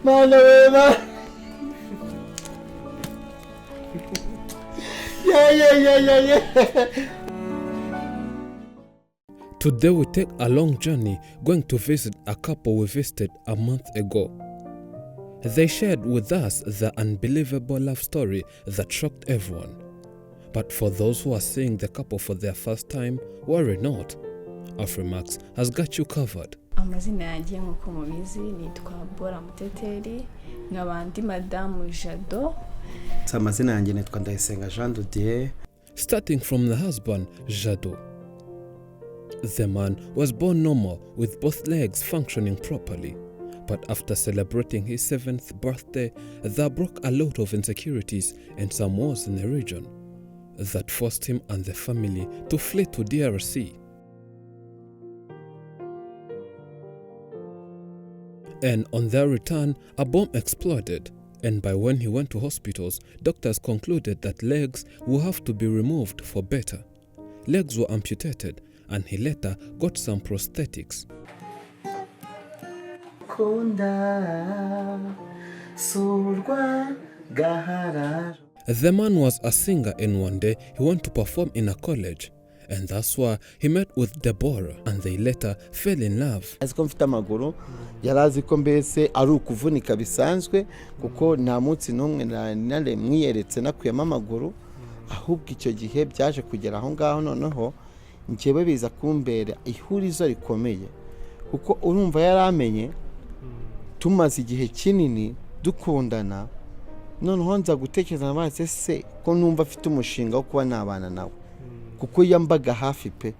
Mana we man. Yeah. Today we take a long journey going to visit a couple we visited a month ago. They shared with us the unbelievable love story that shocked everyone. But for those who are seeing the couple for their first time, worry not. Afrimax has got you covered. Amazina yanjye nkuko mubizi nitwa Bora Muteteri nk'abandi Madamu Jado. Amazina yanjye nitwa Ndayisenga Jean de Dieu. Starting from the husband, Jado. The man was born normal with both legs functioning properly. But after celebrating his 7th birthday, there broke a lot of insecurities and some wars in the region that forced him and the family to flee to DRC. And on their return, a bomb exploded, and by when he went to hospitals, doctors concluded that legs will have to be removed for better. Legs were amputated, and he later got some prosthetics. The man was a singer, and one day he went to perform in a college, and that's why he met with Deborah, and they later fell in love. Aziko mfite amaguru yarazi ko mbese ari ukuvunika bisanzwe kuko nta munsi n'umwe nare mwiyeretse nakuyemo amaguru, ahubwo icyo gihe byaje kugera aho ngaho noneho njyewe biza kumbera ihurizo rikomeye kuko urumva yaramenye tumaze igihe kinini dukundana, noneho nza gutekereza amaze se ko numva afite umushinga wo kuba nabana nawe kuko yambaga hafi pe,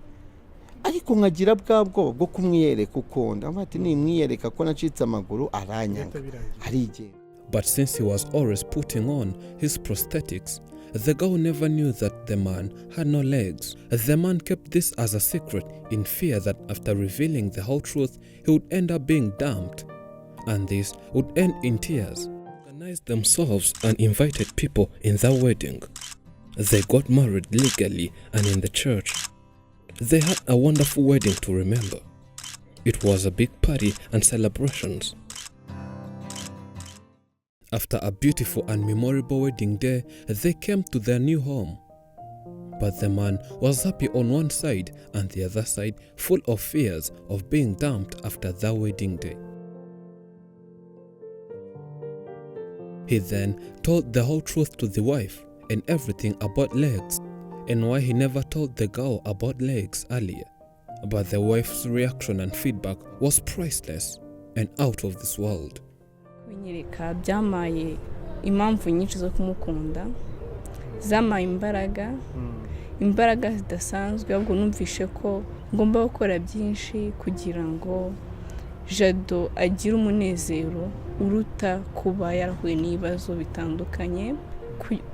ariko nkagira bwabwo bwo kumwiyereka ukunda amati nimwiyereka ko nacitse amaguru aranyanga arigenda. But since he was always putting on his prosthetics, the girl never knew that the man had no legs. The man kept this as a secret in fear that after revealing the whole truth, he would end up being dumped, and this would end in tears. They organized themselves and invited people in their wedding. They got married legally and in the church. They had a wonderful wedding to remember. It was a big party and celebrations. After a beautiful and memorable wedding day, they came to their new home. But the man was happy on one side and the other side full of fears of being dumped after their wedding day. He then told the whole truth to the wife and everything about legs, and why he never told the girl about legs earlier. But the wife's reaction and feedback was priceless and out of this world. Kunyereka byamaye impamvu nyinshi zo kumukunda, zamaye imbaraga zidasanzwe, ahubwo numvishe ko ngomba gukora byinshi kugira ngo Jado agire umunezero uruta kuba yarahuye n'ibibazo bitandukanye,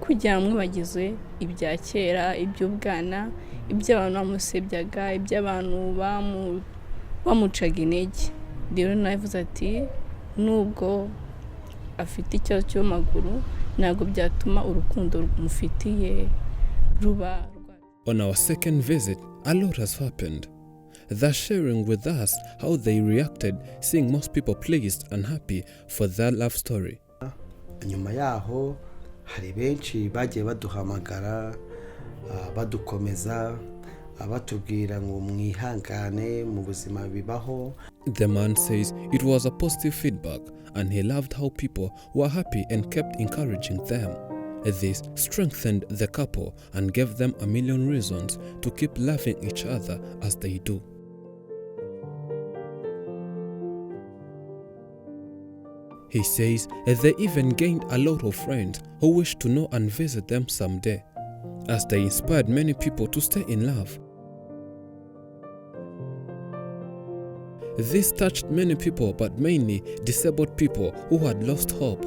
kugira ngo bagize ibya kera, iby'ubwana, iby'abantu bamusebyaga, iby'abantu bamucaga intege. Rero navuze ati nubwo afite ikibazo cy'amaguru ntabwo byatuma urukundo mufitiye ruba. On our second visit, a lot has happened. They're sharing with us how they reacted seeing most people pleased and happy for their love story. Nyuma yaho hari benshi bagiye baduhamagara badukomeza abatubwira ngo mwihangane mu buzima bibaho. The man says it was a positive feedback and he loved how people were happy and kept encouraging them. This strengthened the couple and gave them a million reasons to keep loving each other as they do. He says they even gained a lot of friends who wish to know and visit them someday, as they inspired many people to stay in love. This touched many people, but mainly disabled people who had lost hope,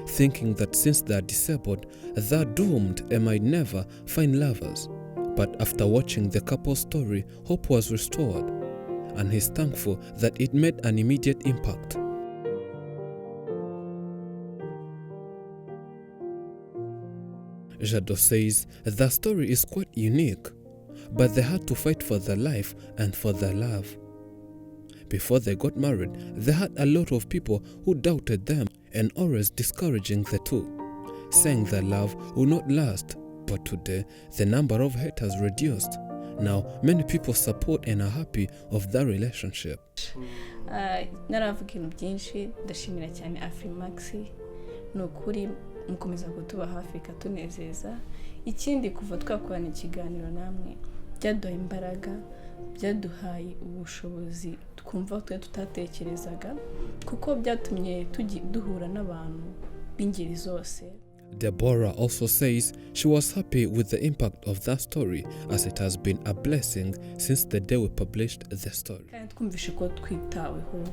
thinking that since they are disabled, they are doomed and might never find lovers. But after watching the couple's story, hope was restored, and he's thankful that it made an immediate impact. Jado says the story is quite unique, but they had to fight for their life and for their love. Before they got married, they had a lot of people who doubted them and always discouraging the two, saying that love will not last. But today, the number of haters reduced. Now, many people support and are happy of that relationship. Naravuga ibintu byinshi, ndashimira cyane Afrimax, ni ukuri mukomeza kutuba hafi katunezeza. Ikindi kuva twakorana ikiganiro namwe byaduhaye imbaraga, byaduhaye ubushobozi twumva twe tutatekerezaga, kuko byatumye duhura n'abantu b'ingeri zose. Deborah also says she was happy with the impact of that story, as it has been a blessing since the day we published the story. Kandi twumvishe ko twitaweho,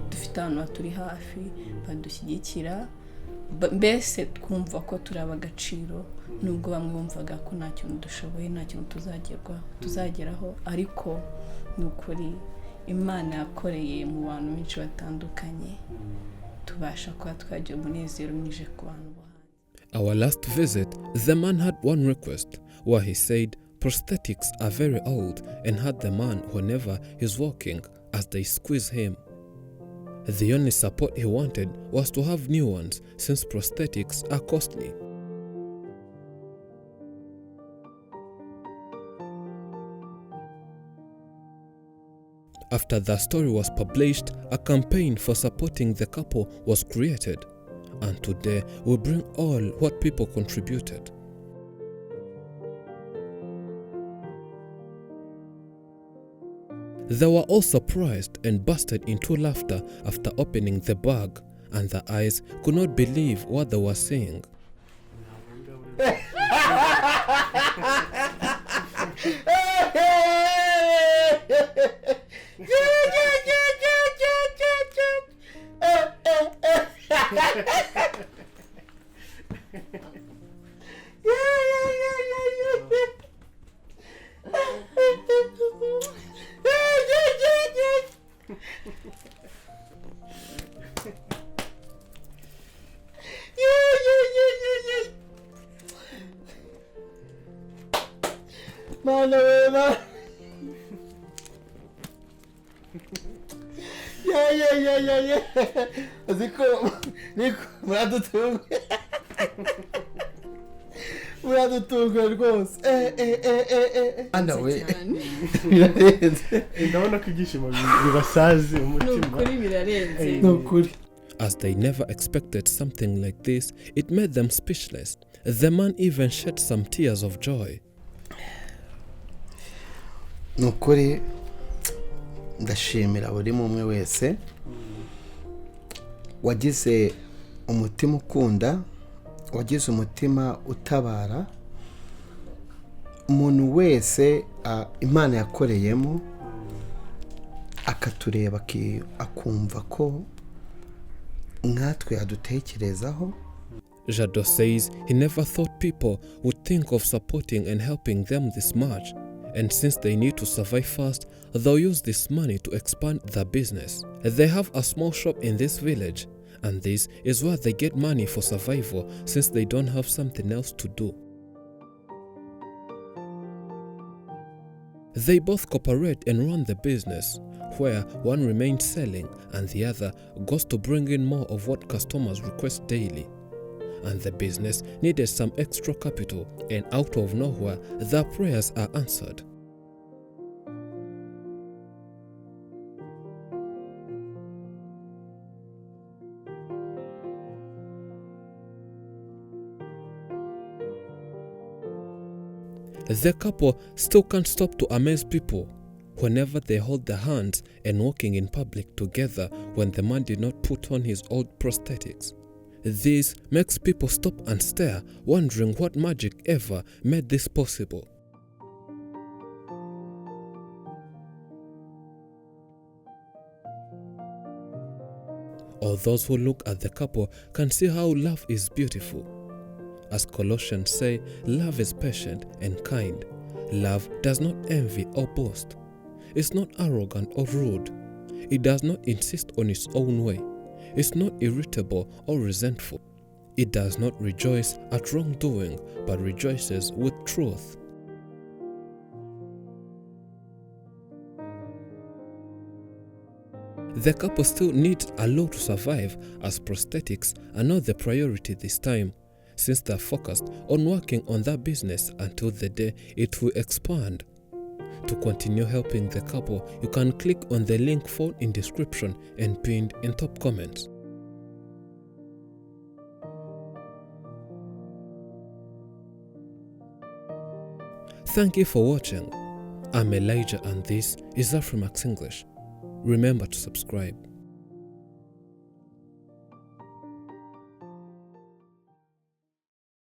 dufite abantu baturi hafi badushyigikira, mbese twumva ko turi ab'agaciro, nubwo bamwe bumvaga ko nta kintu dushoboye, nta kintu tuzageraho, ariko ni ukuri Imana yakoreye mu bantu benshi batandukanye, tubasha kuba twagira umunezero mwinshi ku bantu. Our last visit, the man had one request, where he said prosthetics are very old and hurt the man whenever he's walking as they squeeze him. The only support he wanted was to have new ones, since prosthetics are costly. After the story was published, a campaign for supporting the couple was created. And today we bring all what people contributed. They were all surprised and bursted into laughter after opening the bag, and their eyes could not believe what they were seeing. muradutunga rwose we ndabona ko ibyishimo bibasaze umutima. Nukuri birarenze. nukuri. As they never expected something like this, it made them speechless. The man even shed some tears of joy. nukuri ndashimira buri umwe wese wagize umutima ukunda, wagize umutima utabara, umuntu wese Imana yakoreyemo akatureba akumva ko nkatwe yadutekerezaho. Jado says he never thought people would think of supporting and helping them this much, and since they need to survive fast, they'll use this money to expand their business. They have a small shop in this village, and this is where they get money for survival, since they don't have something else to do. They both cooperate and run the business, where one remains selling and the other goes to bring in more of what customers request daily. And the business needed some extra capital, and out of nowhere, their prayers are answered. The couple still can't stop to amaze people whenever they hold their hands and walking in public together when the man did not put on his old prosthetics. This makes people stop and stare, wondering what magic ever made this possible. All those who look at the couple can see how love is beautiful. As Colossians say, love is patient and kind. Love does not envy or boast. It's not arrogant or rude. It does not insist on its own way. It's not irritable or resentful. It does not rejoice at wrongdoing, but rejoices with truth. The couple still needs a lot to survive, as prosthetics are not the priority this time, since they're focused on working on that business until the day it will expand. To continue helping the couple, you can click on the link found in description and pinned in top comments. Thank you for watching. I'm Elijah and this is Afrimax English. Remember to subscribe.